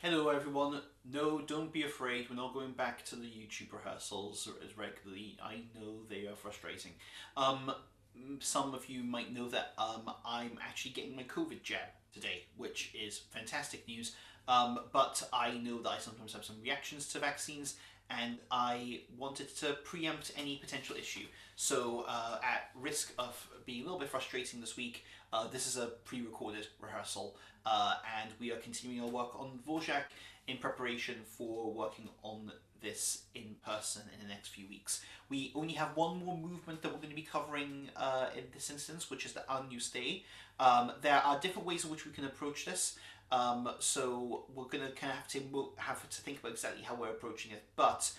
Hello everyone. No, don't be afraid. We're not going back to the YouTube rehearsals as regularly. I know they are frustrating. Um, some of you might know that I'm actually getting my COVID jab today, which is fantastic news. But I know that I sometimes have some reactions to vaccines, and I wanted to preempt any potential issue. So, at risk of being a little bit frustrating this week, this is a pre-recorded rehearsal, and we are continuing our work on Dvorak in preparation for working on this in person in the next few weeks. We only have one more movement that we're going to be covering in this instance, which is the Unused Day. There are different ways in which we can approach this, so we're going to kind of have to think about exactly how we're approaching it, but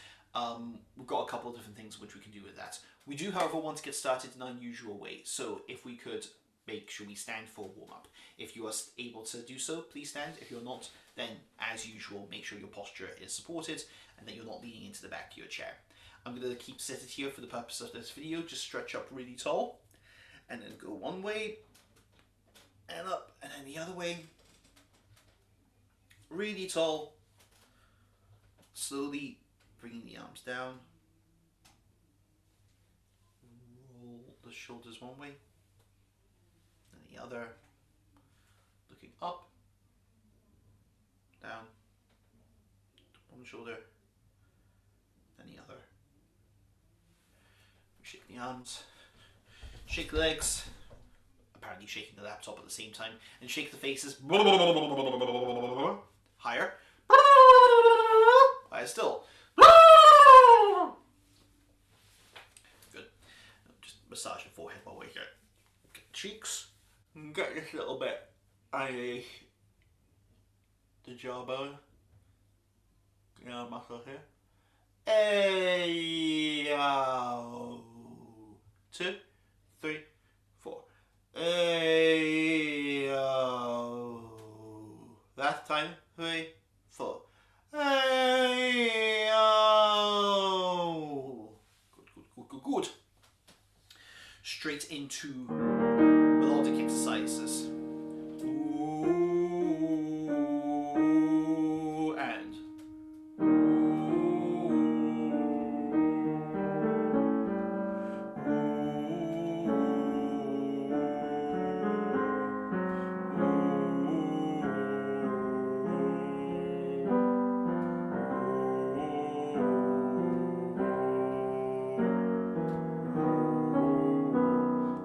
we've got a couple of different things which we can do with that. We do, however, want to get started in an unusual way, so if we could make sure we stand for warm-up. If you are able to do so, please stand. If you're not, then as usual, make sure your posture is supported and that you're not leaning into the back of your chair. I'm going to keep seated here for the purpose of this video. Just stretch up really tall and then go one way and up and then the other way. Really tall. Slowly bringing the arms down. Roll the shoulders one way. And the other, looking up, down, one shoulder, and the other. Shake the arms, shake the legs, apparently shaking the laptop at the same time, and shake the faces. Higher. Higher still. Good. Just massage your forehead while we're here. Get the cheeks. Get this little bit underneath the jawbone. Muscle here. Hey, 2, 3, 4. Hey, last time. 3, 4. Hey, good. Straight into melodic exercises. Ooh, and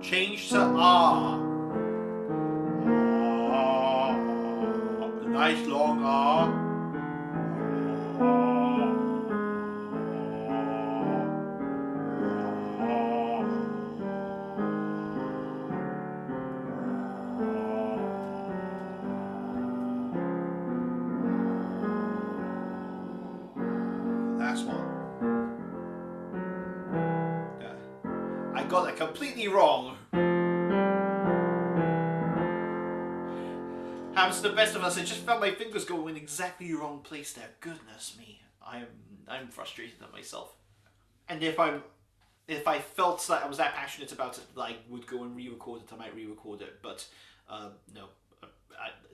change to ah. Nice long ah. Last one. I got that completely wrong. Happens to the best of us. I just felt my fingers go in exactly the wrong place there. Goodness me, I'm frustrated at myself. And if I felt that I was that passionate about it, that I would go and re-record it, I might re-record it. But no,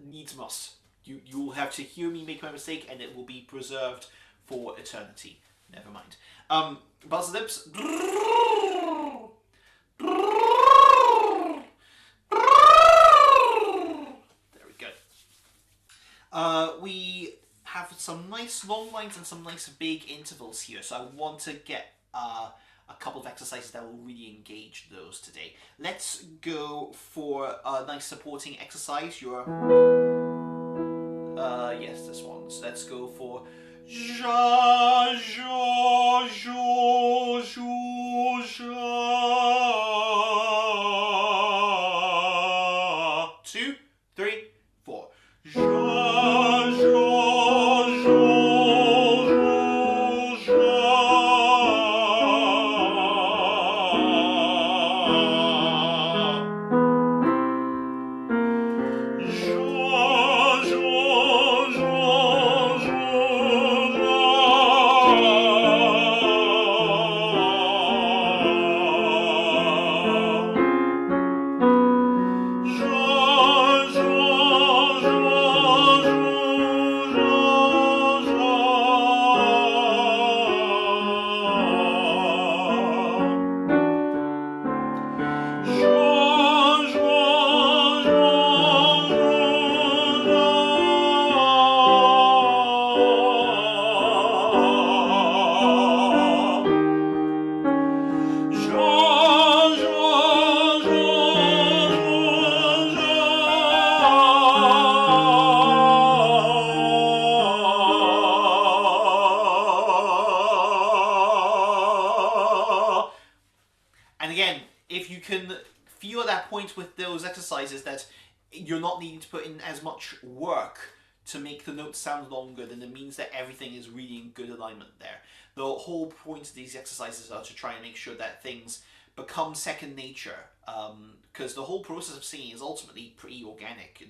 needs must. You'll have to hear me make my mistake, and it will be preserved for eternity. Never mind. Buzz lips. We have some nice long lines and some nice big intervals here, so I want to get a couple of exercises that will really engage those today. Let's go for a nice supporting exercise. Yes, this one. So let's go for ja, ja, ja, ja, ja. 2, 3, 4. can feel at that point with those exercises that you're not needing to put in as much work to make the notes sound longer, then it means that everything is really in good alignment there. The whole point of these exercises are to try and make sure that things become second nature, because the whole process of singing is ultimately pretty organic.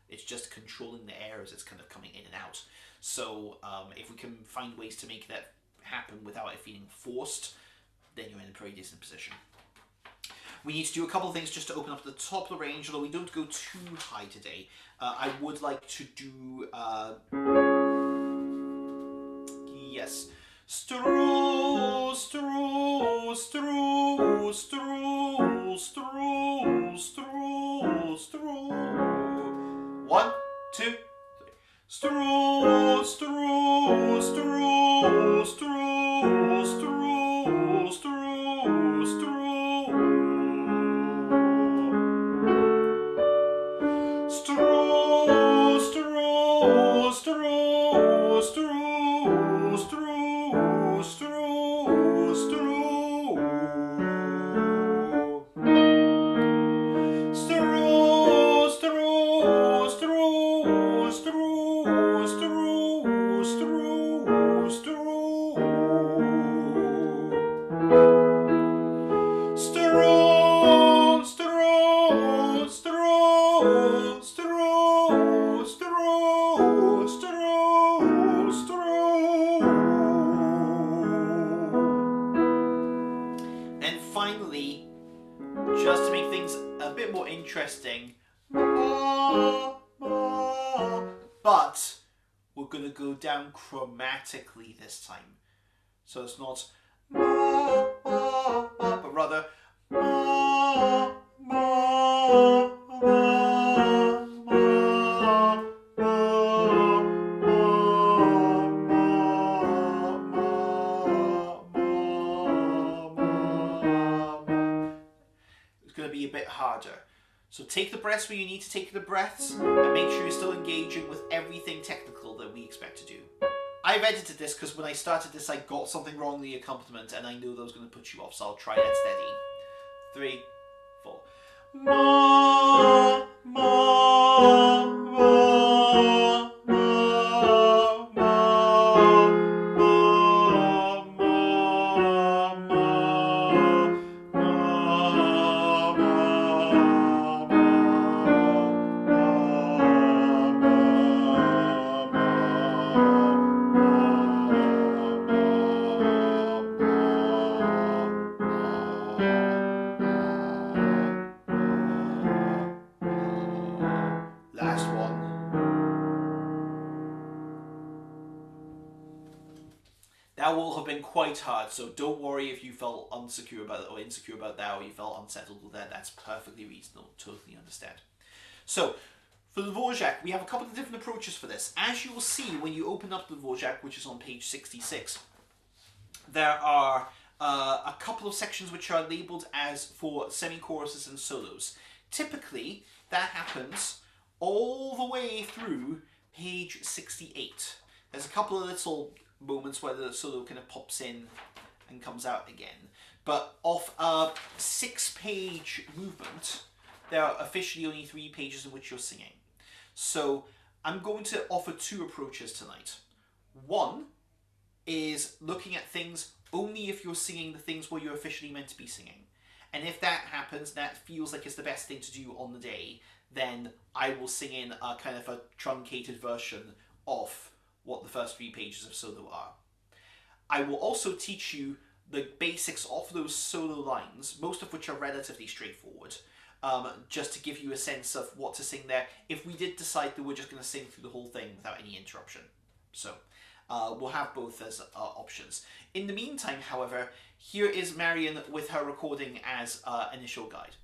It's just controlling the air as it's kind of coming in and out. So if we can find ways to make that happen without it feeling forced, then you're in a pretty decent position. We need to do a couple of things just to open up the top of the range, although we don't go too high today. I would like to do, yes, stro, stro, stro, stro, stro, stro, stro. 1, 2, 3. Stro, stro, stro, stro, stro, stro, stro. Just to make things a bit more interesting, but we're going to go down chromatically this time. So it's not but rather be a bit harder. So take the breaths where you need to take the breaths and make sure you're still engaging with everything technical that we expect to do. I've edited this because when I started this I got something wrong in the accompaniment and I knew that was going to put you off, so I'll try that steady. 3, 4. Ma, ma, ma, ma, ma, last one. That will have been quite hard, so don't worry if you felt insecure about it or insecure about that, or you felt unsettled with that. That's perfectly reasonable. Totally understand. So, for the Dvorak, we have a couple of different approaches for this. As you will see when you open up the Dvorak, which is on page 66, there are a couple of sections which are labelled as for semi-choruses and solos. Typically, that happens all the way through page 68. There's a couple of little moments where the solo kind of pops in and comes out again. But off a 6-page movement, there are officially only 3 pages in which you're singing. So I'm going to offer 2 approaches tonight. One is looking at things only if you're singing the things where you're officially meant to be singing. And if that happens, that feels like it's the best thing to do on the day, then I will sing in a kind of a truncated version of what the first 3 pages of solo are. I will also teach you the basics of those solo lines, most of which are relatively straightforward, just to give you a sense of what to sing there if we did decide that we're just going to sing through the whole thing without any interruption. So we'll have both as options. In the meantime, however, here is Marion with her recording as initial guide.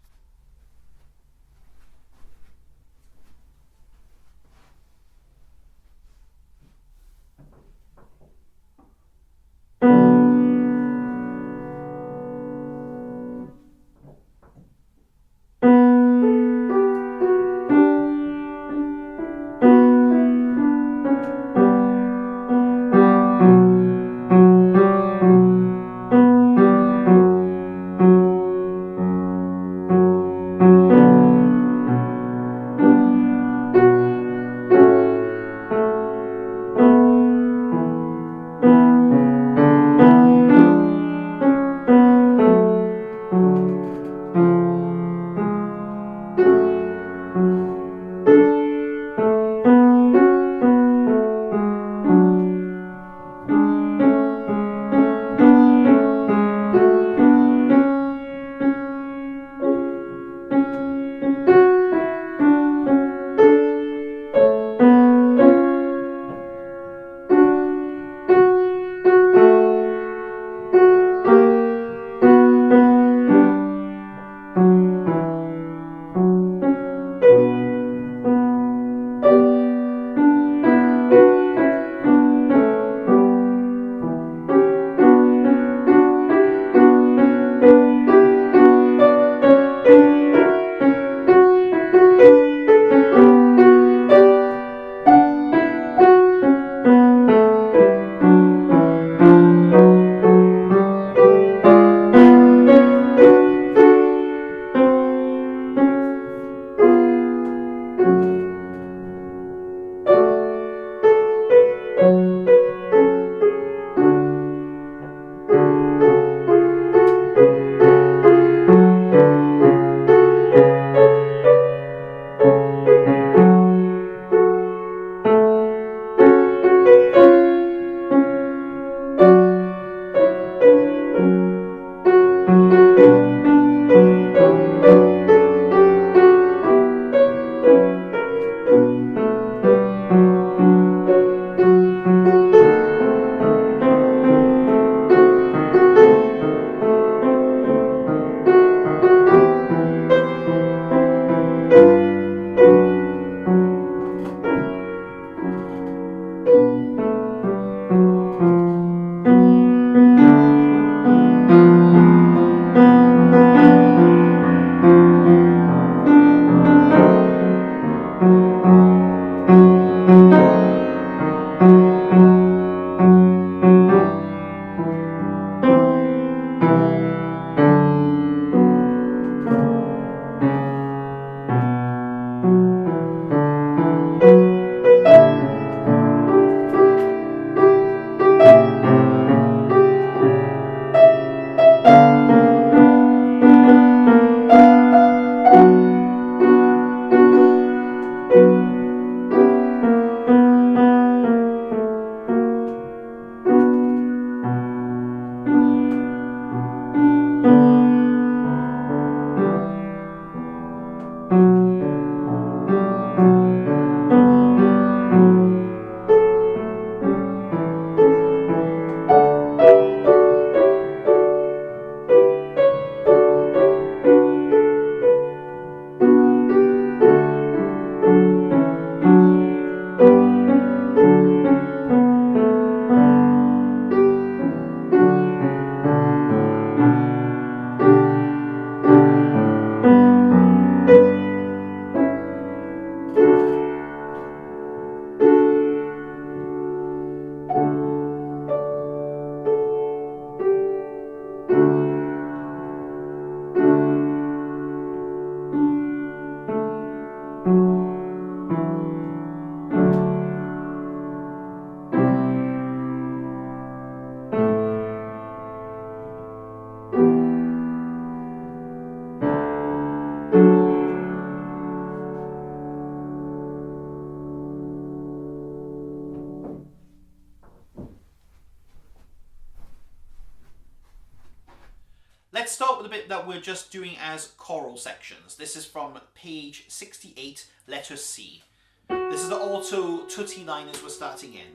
let's start with a bit that we're just doing as choral sections. This is from page 68, letter C. This is the alto tutti line as we're starting in.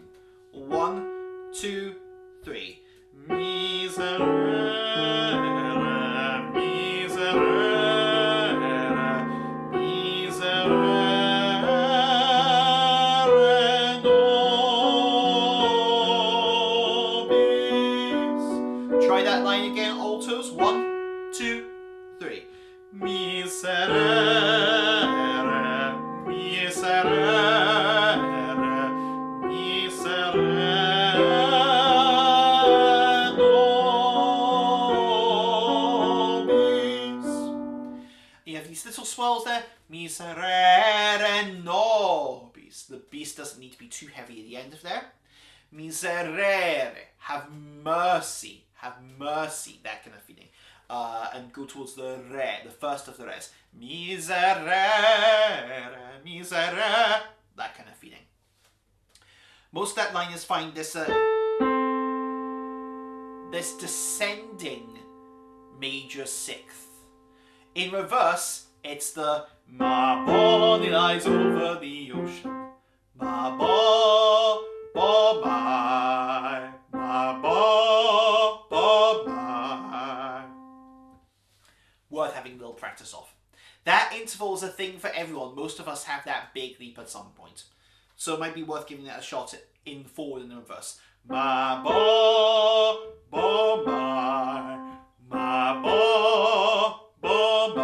1, 2, 3. Miserere, miserere, miserere nobis. Try that line again, altos. 1, 2, 3. Miserere, miserere, miserere nobis. You have these little swells there. Miserere nobis. The bis doesn't need to be too heavy at the end of there. Miserere, have mercy, that kind of feeling. And go towards the re, the first of the res. Miserere, miserere, that kind of feeling. Most of that line is fine. This descending major sixth. In reverse, it's the my body lies over the ocean. My bo, bo, my bo, bo, my. Worth having a little practice of. That interval is a thing for everyone. Most of us have that big leap at some point. So it might be worth giving that a shot in forward and in reverse. My bo, bo, my bo, bo,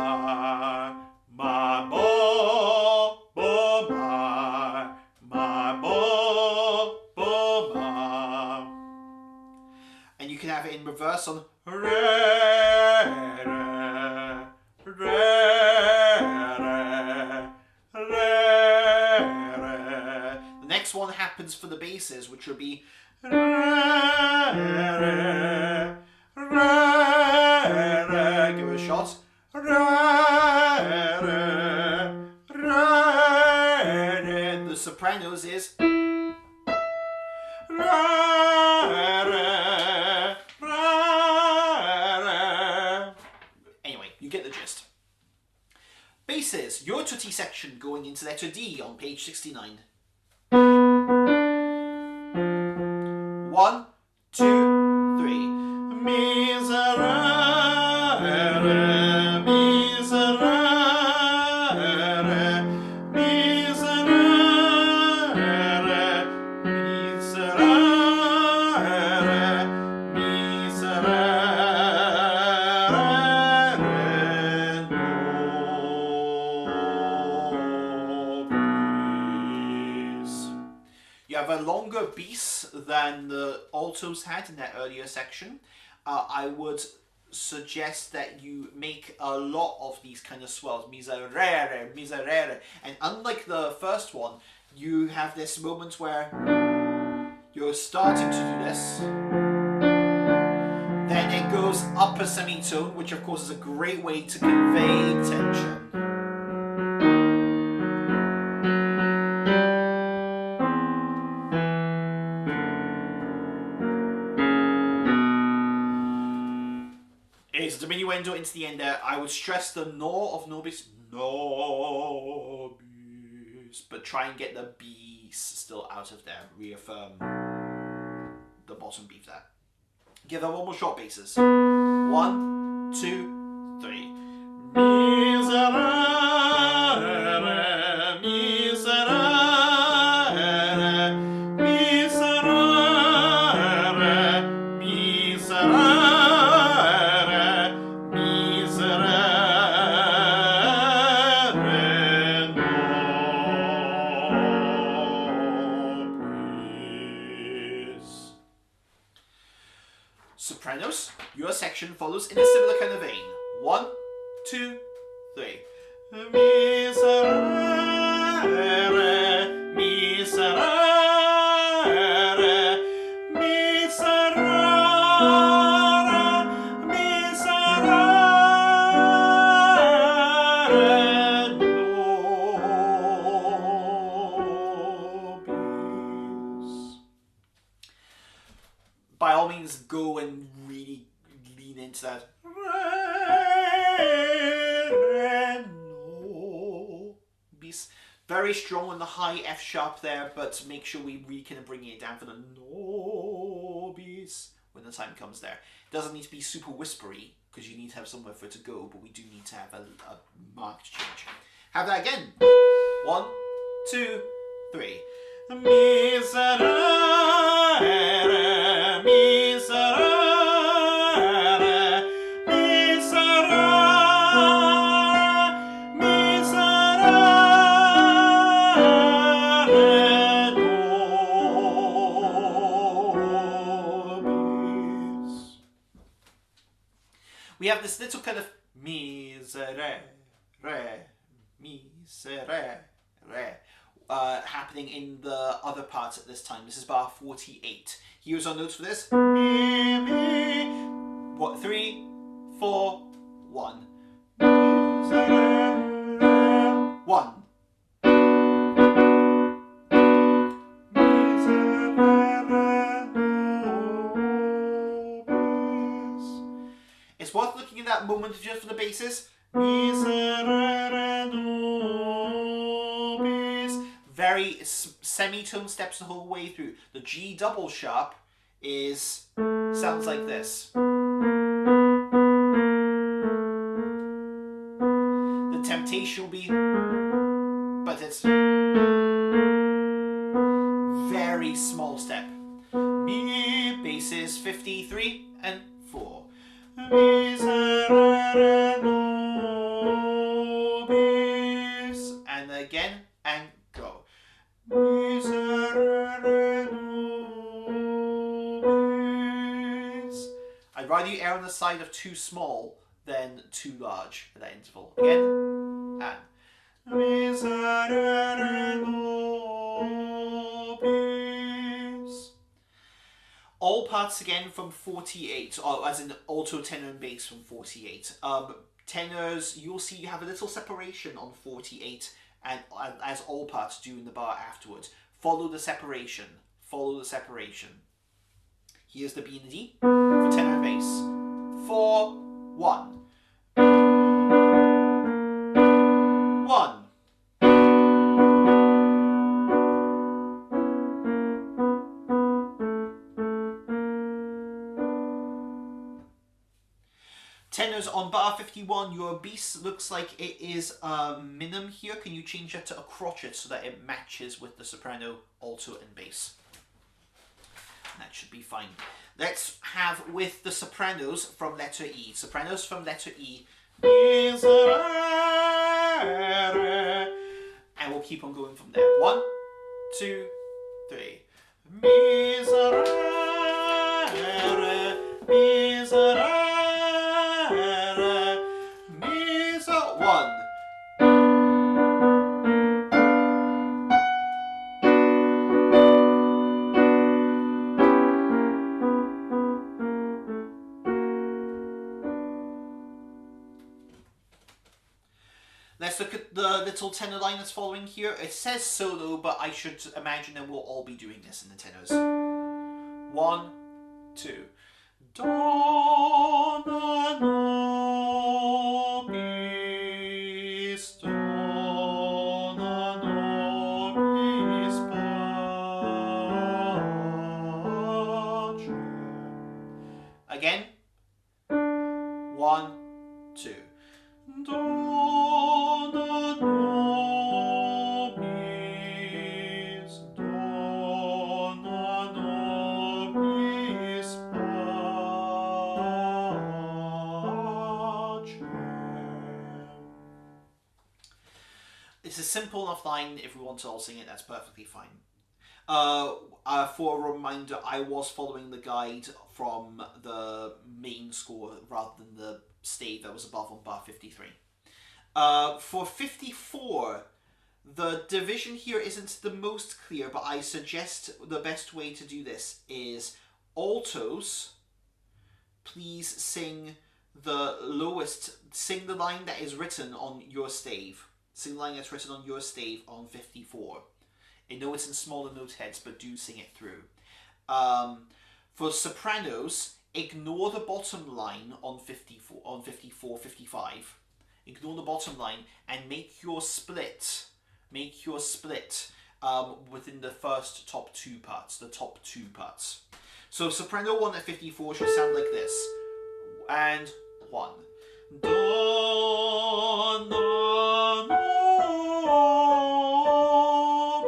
my bo, bo, my bo, bo, my. And you can have it in reverse on re, re, re, re, re. The next one happens for the basses, which will be re, re, re, re. Give it a shot. Re, re, re, re. The Sopranos is re, re, re. Anyway, you get the gist. Basses, your tutti section going into letter D on page 69. 1, 2, 3. Miserere, miserere, miserere, miserere, miserere nobis. You have a longer bis than the altos had in that earlier section. I would suggest that you make a lot of these kind of swells. Miserere, miserere. And unlike the first one, you have this moment where you're starting to do this. Then it goes up a semitone, which of course is a great way to convey tension. It's a diminuendo into the end there. I would stress the no of nobis, nobis, but try and get the B's still out of there. Reaffirm the bottom beat there. Give them one more short basses. 1, 2, 3. Miserere, miserere, miserere, miserere, miserere nobis. Sopranos, your section follows in a similar kind of vein. 1, 2, 3. Miserere, miserere, miserere, miserere nobis. By all means, go and really lean into that. re, no. Very strong on the high F sharp there, but make sure we really kind of bring it down for the nobis when the time comes there. It doesn't need to be super whispery, because you need to have somewhere for it to go, but we do need to have a marked change. Have that again. 1, 2, 3. Miserere, miserere, miserere, miserere, nobis. We have this little kind of miserere, miserere, happening in the other parts at this time. This is bar 48. Here's our notes for this. Mi, mi. What? 3, 4, 1. Miserere, 1. It's worth looking at that moment just for the basses. Miserere nobis. Very semitone steps the whole way through. The G double sharp sounds like this. The temptation will be, but it's very small step. Mi basses 53 and 4. Miserere nobis, and again, and go. Miserere nobis. I'd rather you err on the side of too small than too large at that interval. Again, and miserere nobis. All parts again from 48, or as in alto, tenor, and bass from 48. Tenors, you'll see you have a little separation on 48, and as all parts do in the bar afterwards. Follow the separation. Follow the separation. Here's the B and the D for tenor and bass. 4, 1. 1. Tenors on bar 51, your bass looks like it is a minim here. Can you change that to a crotchet so that it matches with the soprano, alto, and bass? And that should be fine. Let's have with the sopranos from letter E. Sopranos from letter E. Miserere. And we'll keep on going from there. 1, 2, 3. Miserere, miserere. 1. Let's look at the little tenor line that's following here. It says solo, but I should imagine that we'll all be doing this in the tenors. 1, 2. Dona nobis, dona nobis pacem. Again. 1, 2. Dona nobis, dona nobis pacem. It's a simple enough line. If we want to all sing it, that's perfectly fine. For a reminder, I was following the guide from the main score rather than the stave that was above on bar 53. For 54, the division here isn't the most clear, but I suggest the best way to do this is altos, please sing the lowest, sing the line that is written on your stave. Sing the line that's written on your stave on 54. I know it's in smaller note heads, but do sing it through. For sopranos, ignore the bottom line on 54, 55. Ignore the bottom line and make your split. Within the first top two parts. So soprano 1 at 54 should sound like this. And 1. Do, na, no,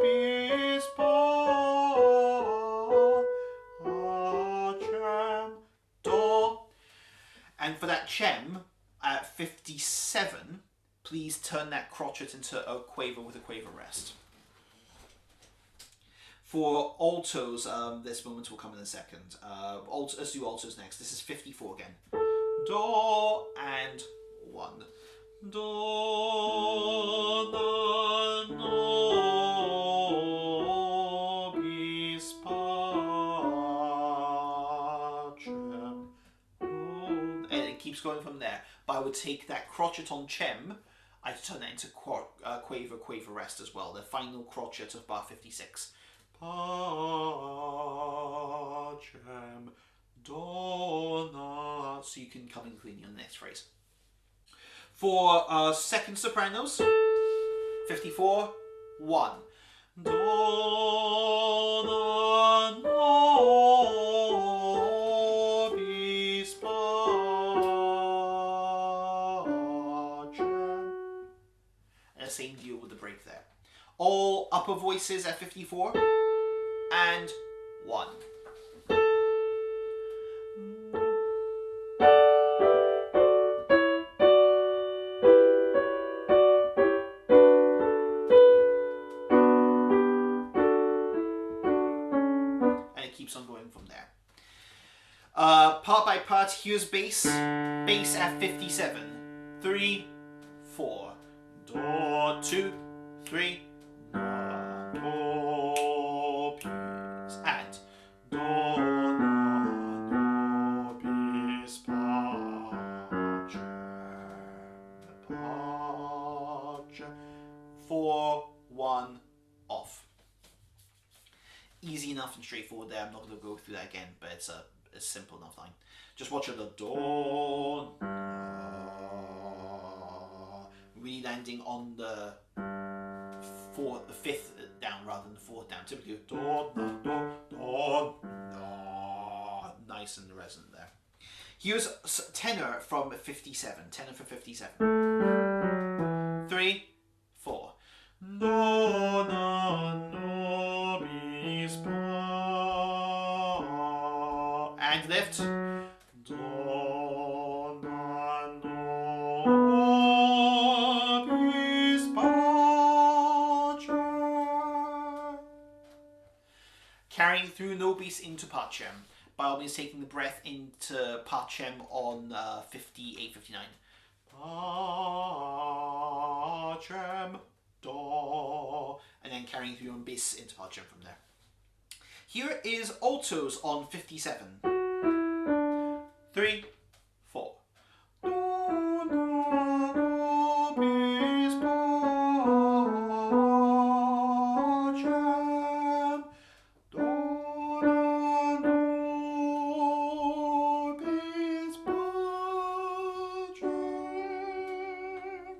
bis, pa, chem, do. And for that chem at 57, please turn that crotchet into a quaver with a quaver rest. For altos, this moment will come in a second. Let's do altos next. This is 54 again. Do and 1. Do, na, no, bis, pa, chem, do. And it keeps going from there. But I would take that crotchet on chem, I'd turn that into quaver, quaver rest as well. The final crotchet of bar 56. Pa, chem, do, na. So you can come in cleanly on the next phrase. For second sopranos, 54, 1. Do, na, no, bis, pa, chem. And the same deal with the break there. All upper voices at 54 and 1. And it keeps on going from there. Part by part, here's bass. Bass at 57. 3, 4. Do, 2, 3. Na, do, bis, and do, na, no, bis, pa, chem, 4, 1, off. Easy enough and straightforward there. I'm not going to go through that again, but it's a simple enough line. Just watch the do, really landing on the fifth down rather than the fourth down. Typically do, na, do, na. Nice and resonant there. Here's tenor from 57. Tenor for 57. 3, 4. Do, na, no, bis, pa. And lift. Do, na, no, bis, pa. Carrying through no bis into part chem. By all means, taking the breath into part chem on 58, 59. Pa, chem, do. And then carrying through on bis into part chem from there. Here is altos on 57. 3, 4. Do, na, do, bis, pa, chem. Do, na, do, bis, pa, chem.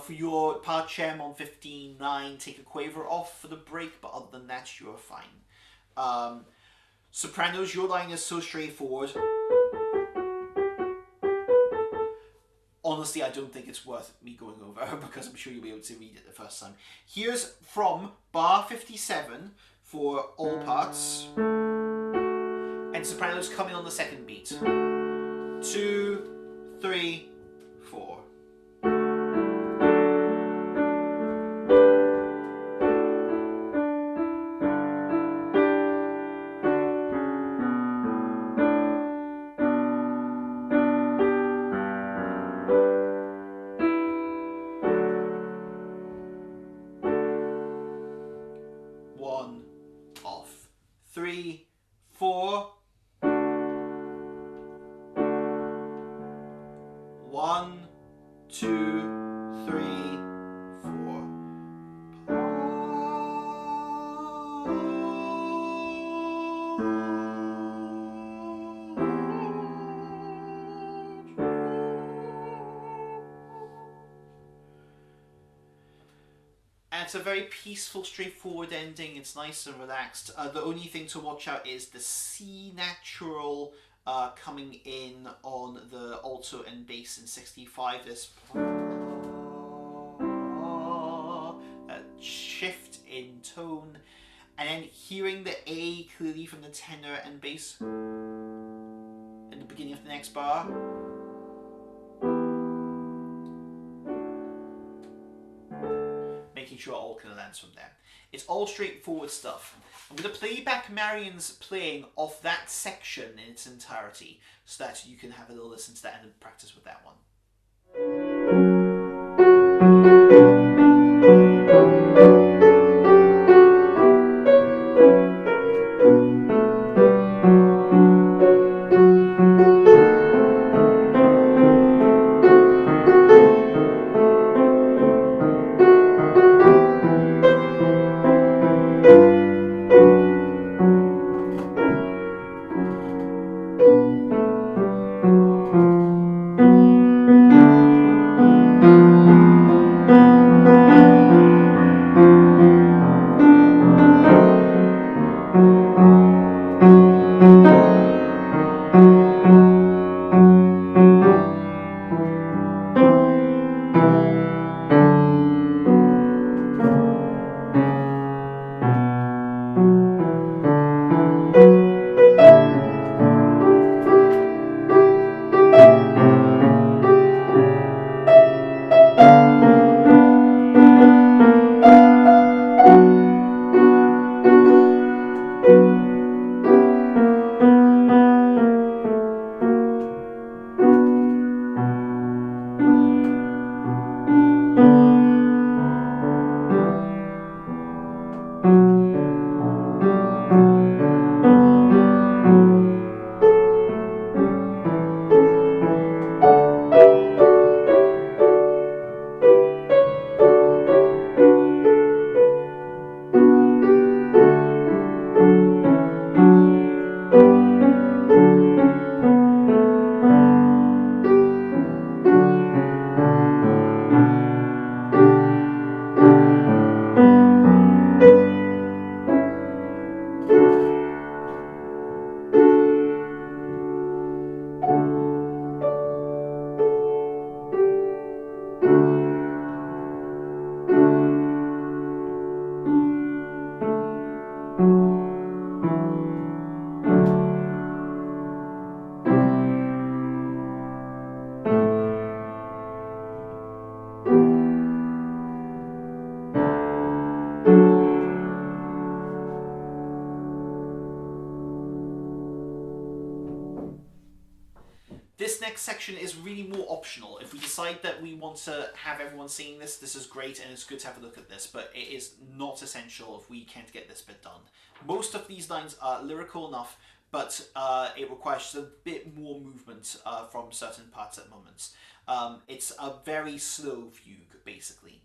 For your part chem on 59, take a quaver off for the break, but other than that, you're fine. Sopranos, your line is so straightforward. Honestly, I don't think it's worth me going over because I'm sure you'll be able to read it the first time. Here's from bar 57 for all parts. And sopranos coming on the second beat. 2, 3, 4. Off. 3, 4. 1, 2, 3, 4. it's a very peaceful, straightforward ending. It's nice and relaxed. The only thing to watch out is the C natural coming in on the alto and bass in 65. This shift in tone, and then hearing the A clearly from the tenor and bass in the beginning of the next bar. Making sure it all kind of lands from there. It's all straightforward stuff. I'm going to play back Marion's playing of that section in its entirety so that you can have a little listen to that and practice with that one. This next section is really more optional. If we decide that we want to have everyone singing this, this is great and it's good to have a look at this, but it is not essential if we can't get this bit done. Most of these lines are lyrical enough, but it requires a bit more movement from certain parts at moments. It's a very slow fugue, basically.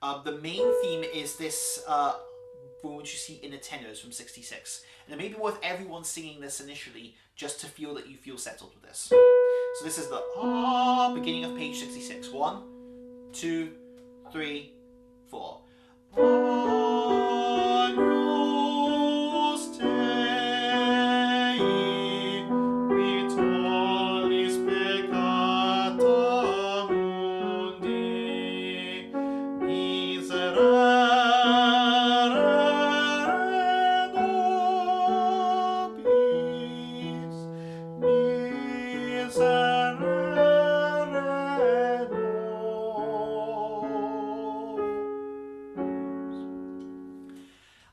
The main theme is this moment you see in the tenors from 66. And it may be worth everyone singing this initially, just to feel that you feel settled with this. So this is the beginning of page 66. 1, 2, 3, 4.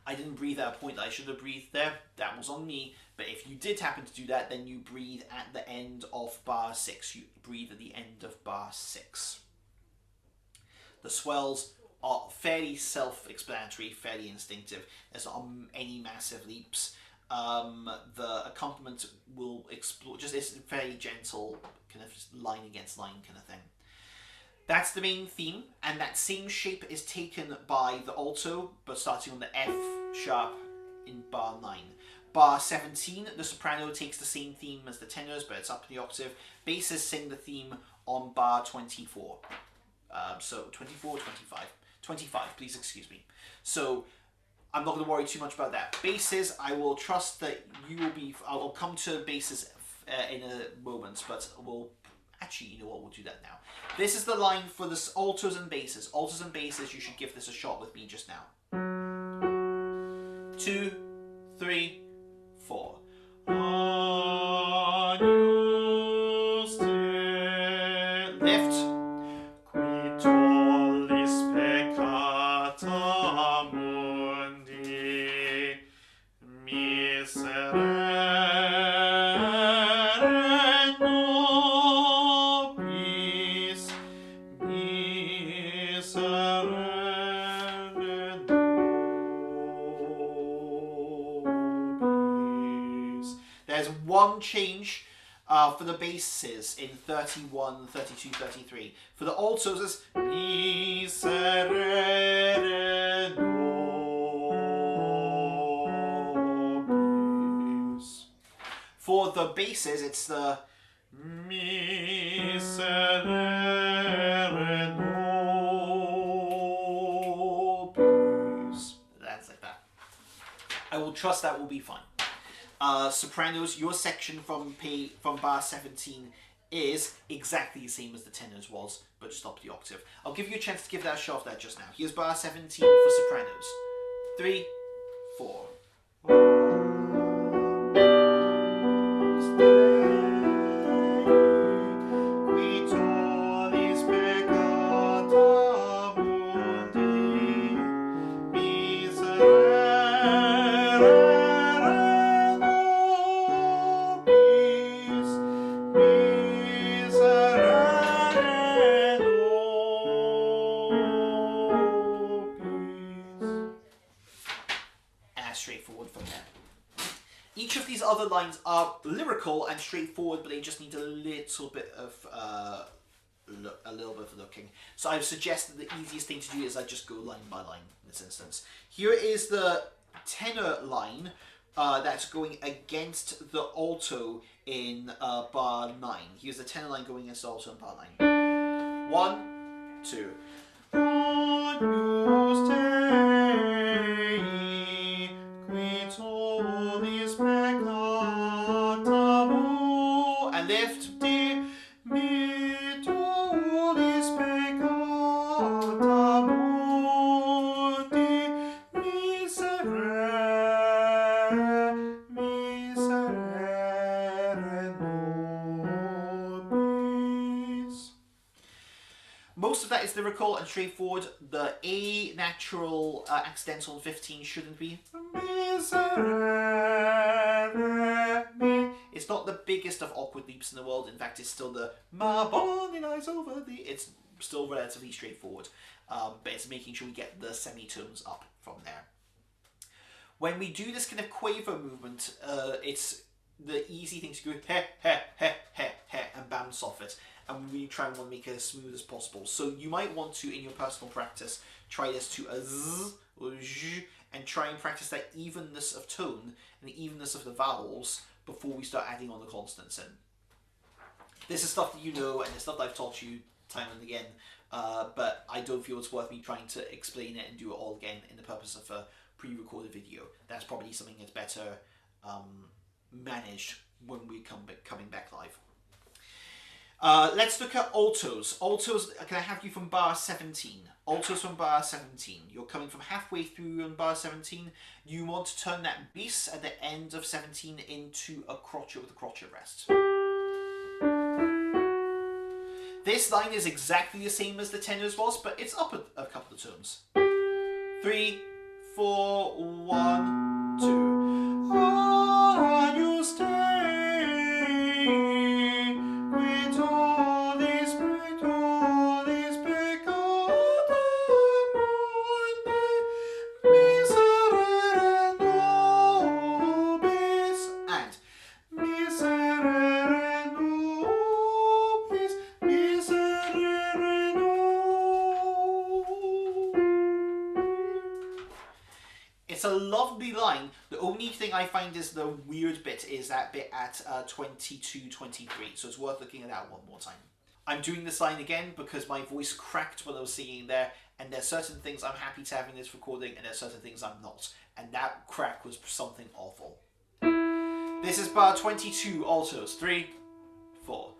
I didn't breathe at a point that I should have breathed there. That was on me. But if you did happen to do that, then you breathe at the end of bar 6. You breathe at the end of bar 6. The swells are fairly self-explanatory, fairly instinctive. There's not any massive leaps. The accompaniment will explore, just it's fairly gentle, kind of just line against line kind of thing. That's the main theme, and that same shape is taken by the alto, but starting on the F sharp in bar 9. Bar 17, the soprano takes the same theme as the tenors, but it's up in the octave. Basses sing the theme on bar 24. So 24, 25. 25, please excuse me. So I'm not going to worry too much about that. Basses, I will trust that you will be... I will come to basses in a moment, but we'll... Actually, you know what, we'll do that now. This is the line for the altos and basses. Altos and basses, you should give this a shot with me just now. 2, 3, 4. Lift. Qui tollis peccata mundi, miserere nobis, miserere nobis. There's one change for the basses in 31, 32, 33. For the altos, it's miserere nobis. For the basses, it's the miserere nobis. That's like that. I will trust that will be fine. Sopranos, your section from bar 17 is exactly the same as the tenors was, but just up the octave. I'll give you a chance to give that a shot of that just now. Here's bar 17 for sopranos. 3, 4. Straightforward from there. Each of these other lines are lyrical and straightforward, but they just need a little bit of looking. So I suggest that the easiest thing to do is I just go line by line in this instance. Here is the tenor line that's going against the alto in bar 9. Here's the tenor line going against the alto in bar 9. 1, 2. And lift. Most of that is lyrical and straightforward. The A natural accidental in 15 shouldn't be. It's not the biggest of awkward leaps in the world. In fact, it's still the my bonny lies over thee. It's still relatively straightforward, but it's making sure we get the semitones up from there. When we do this kind of quaver movement, it's the easy thing to go he, and bounce off it. And we really try and want to make it as smooth as possible. So you might want to, in your personal practice, try this to a z or zh, and try and practice that evenness of tone and the evenness of the vowels before we start adding on the consonants in. This is stuff that you know, and it's stuff that I've taught you time and again, but I don't feel it's worth me trying to explain it and do it all again in the purpose of a pre-recorded video. That's probably something that's better managed when we're coming back live. Let's look at altos. Altos, can I have you from bar 17? Altos from bar 17. You're coming from halfway through on bar 17. You want to turn that bass at the end of 17 into a crotchet with a crotchet rest. This line is exactly the same as the tenors was, but it's up a couple of tones. 3, 4, 1, 2. Are you stay? It's a lovely line. The only thing I find is the weird bit is that bit at 22, 23. So it's worth looking at that one more time. I'm doing this line again because my voice cracked when I was singing there, and there's certain things I'm happy to have in this recording, and there's certain things I'm not. And that crack was something awful. This is bar 22, altos. 3, 4.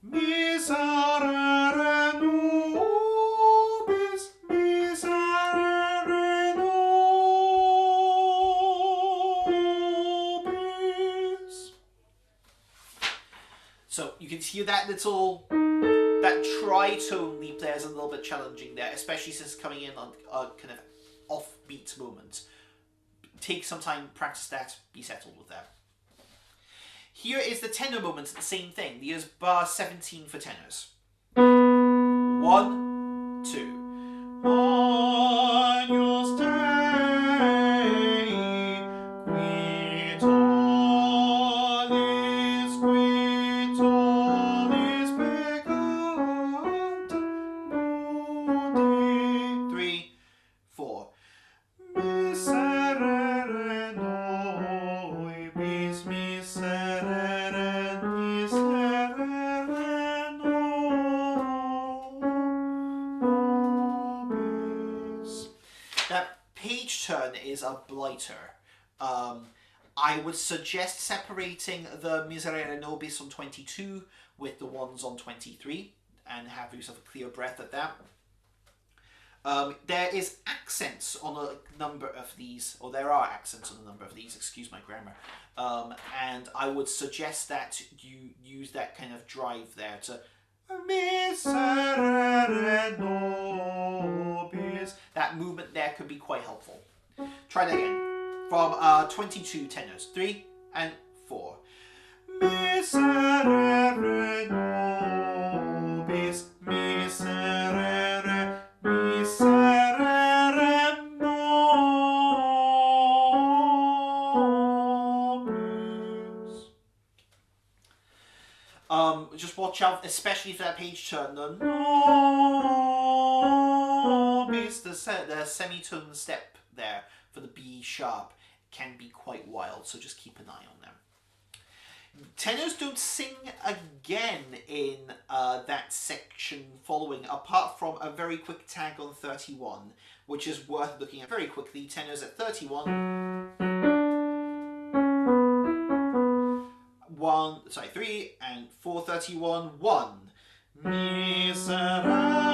Miserere nobis, miserere nobis. So you can hear that that tritone leap there is a little bit challenging there, especially since it's coming in on a kind of offbeat moment. Take some time, practice that, be settled with that. Here is the tenor moment, the same thing. Here's bar 17 for tenors. 1, 2. Agnus Dei, qui tollis peccata mundi. 3, 4. Miserere nobis, miserere, miserere nobis. That page turn is a blighter. I would suggest separating the Miserere Nobis on 22 with the ones on 23 and have yourself a clear breath at that. There is accents on a number of these, or there are accents on a number of these, excuse my grammar, and I would suggest that you use that kind of drive there to Miserere nobis. That movement there could be quite helpful. Try that again. From 22 tenors. 3 and 4. Miserere nobis, miserere, miserere nobis. Just watch out, especially for that page turn. The nobis, the semitone step there for the B sharp can be quite wild, so just keep an eye on them. Tenors don't sing again in that section following, apart from a very quick tag on 31, which is worth looking at very quickly. Tenors at 31. 3 and 4, 31, 1. Miserere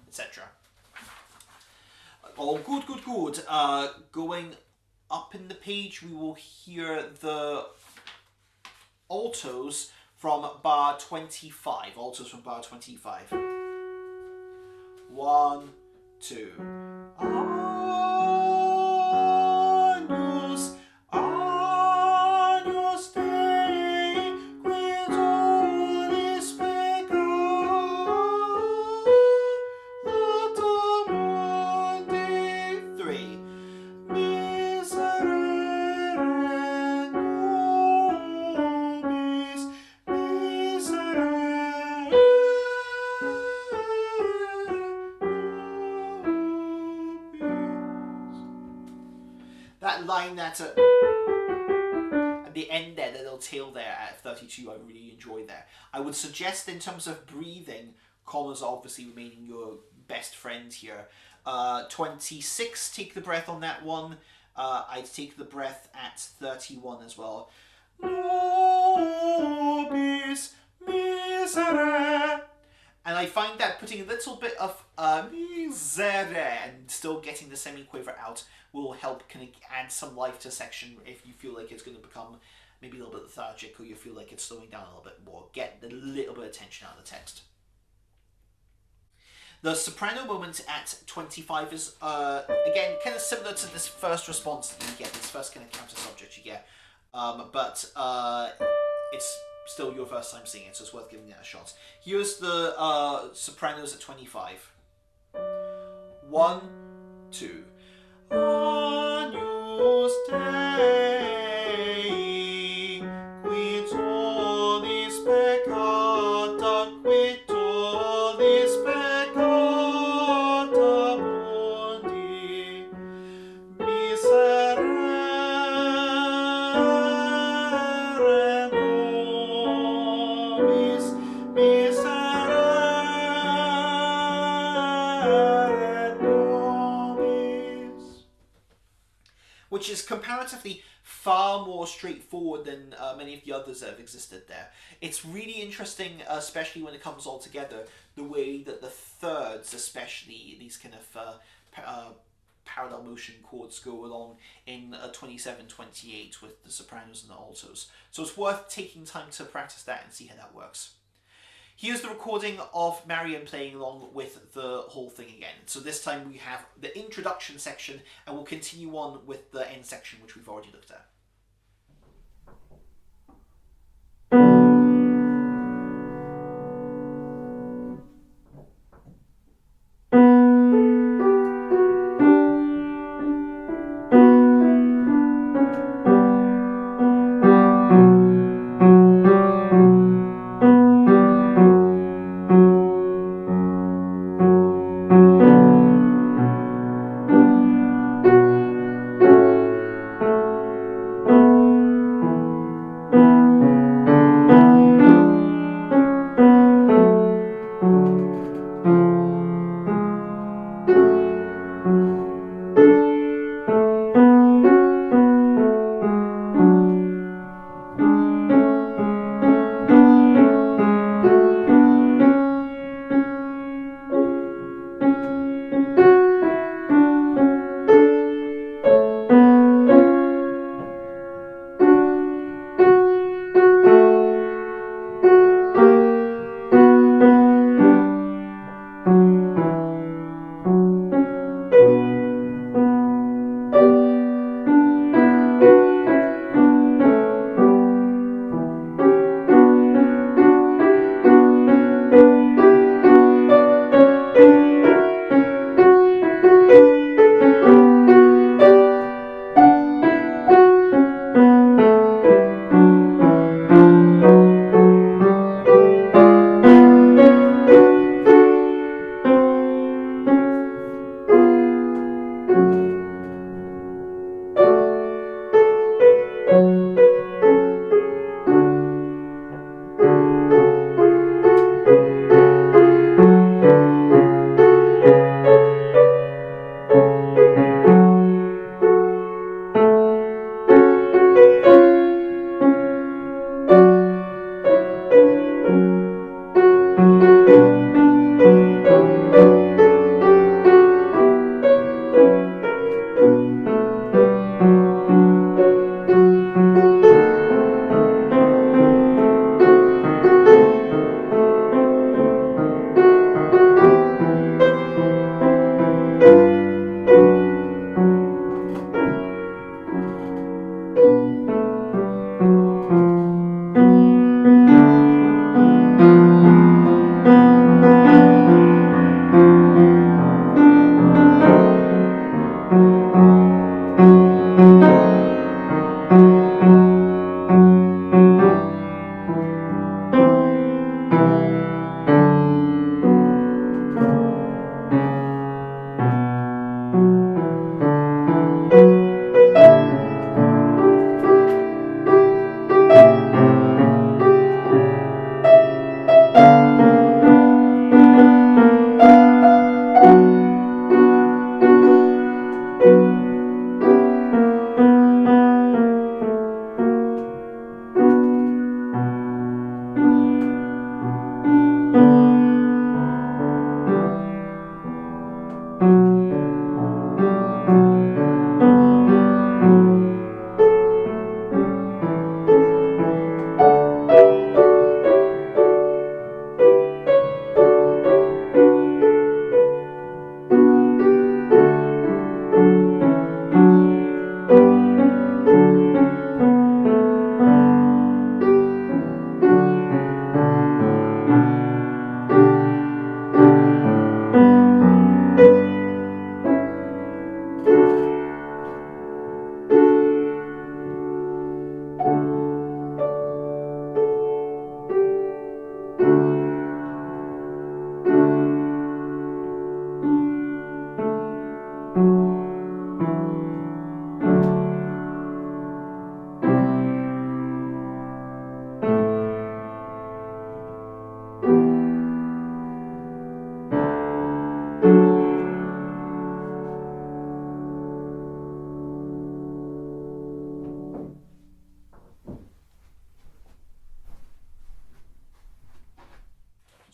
etc. Oh, good, good, good. Going up in the page, we will hear the altos from bar 25. Altos from bar 25. 1, 2. Agnus, Agnus Dei, qui tollis peccata mundi. 3. Miserere nobis, miserere that line that's at the end there, that little tail there at 32, I really enjoyed there. I would suggest in terms of breathing, commas obviously remaining your best friend here. 26, take the breath on that one. I'd take the breath at 31 as well. Nobis miserere. And I find that putting a little bit of miserere and still getting the semiquaver out will help kind of add some life to a section if you feel like it's going to become maybe a little bit lethargic, or you feel like it's slowing down a little bit more. Get a little bit of tension out of the text. The soprano moment at 25 is, again, kind of similar to this first response that you get, this first kind of counter subject you get, but it's still your first time singing it, so it's worth giving it a shot. Here's the sopranos at 25. 1, 2. Agnus Dei, qui tollis peccata, qui tollis peccata mundi, miserere nobis. which is comparatively far more straightforward than many of the others that have existed there. It's really interesting, especially when it comes all together, the way that the thirds, especially these kind of parallel motion chords, go along in 27-28 with the sopranos and the altos. So it's worth taking time to practice that and see how that works. Here's the recording of Marion playing along with the whole thing again. So this time we have the introduction section, and we'll continue on with the end section, which we've already looked at.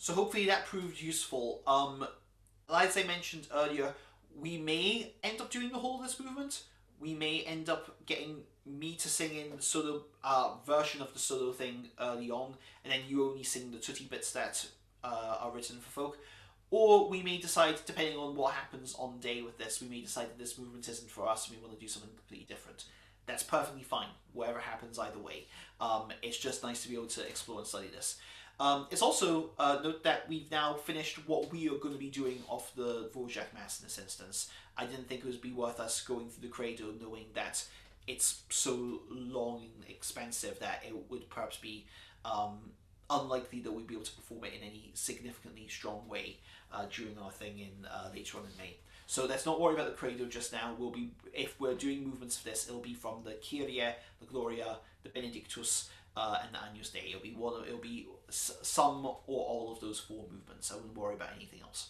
So hopefully that proved useful. As I mentioned earlier, we may end up doing the whole of this movement. We may end up getting me to sing in the solo version of the solo thing early on, and then you only sing the tutti bits that are written for folk. Or we may decide, depending on what happens on day with this, we may decide that this movement isn't for us and we want to do something completely different. That's perfectly fine, whatever happens either way. It's just nice to be able to explore and study this. It's also note that we've now finished what we are going to be doing off the Dvorak Mass in this instance. I didn't think it would be worth us going through the credo knowing that it's so long and expensive that it would perhaps be unlikely that we'd be able to perform it in any significantly strong way during our thing in later on in May. So let's not worry about the credo just now. We'll be, if we're doing movements for this, it'll be from the Kyrie, the Gloria, the Benedictus, and the Agnus Dei. It'll be some or all of those 4 movements. I wouldn't worry about anything else.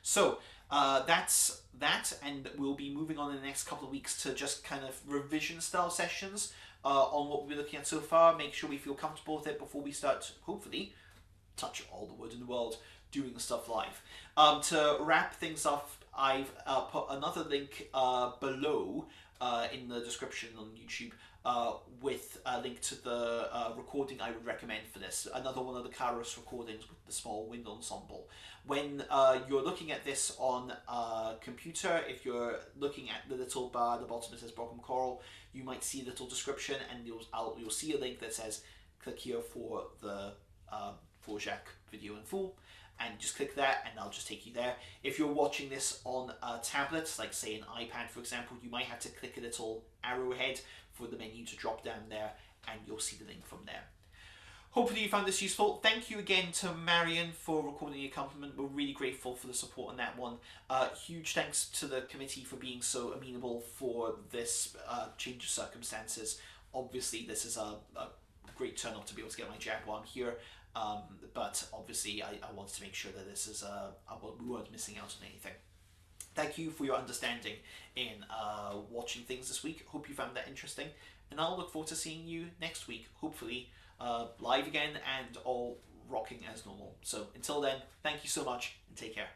So that's that, and we'll be moving on in the next couple of weeks to just kind of revision style sessions on what we've been looking at so far. Make sure we feel comfortable with it before we start, hopefully, touch all the wood in the world, doing stuff live. To wrap things up, I've put another link below in the description on YouTube with a link to the recording I would recommend for this. Another one of the Karos recordings with the small wind ensemble. When you're looking at this on a computer, if you're looking at the little bar at the bottom that says Brockham Choral, you might see a little description, and you'll see a link that says click here for the Dvorak video in full, and just click that and I'll just take you there. If you're watching this on a tablet, like say an iPad for example, you might have to click a little arrowhead for the menu to drop down there, and you'll see the link from there. Hopefully you found this useful. Thank you again to Marion for recording the accompaniment. We're really grateful for the support on that one. Huge thanks to the committee for being so amenable for this change of circumstances. Obviously this is a great turn off to be able to get my jab while I'm here. But obviously I wanted to make sure that this is we weren't missing out on anything. Thank you for your understanding in watching things this week. Hope you found that interesting, and I'll look forward to seeing you next week, hopefully live again and all rocking as normal. So until then, thank you so much and take care.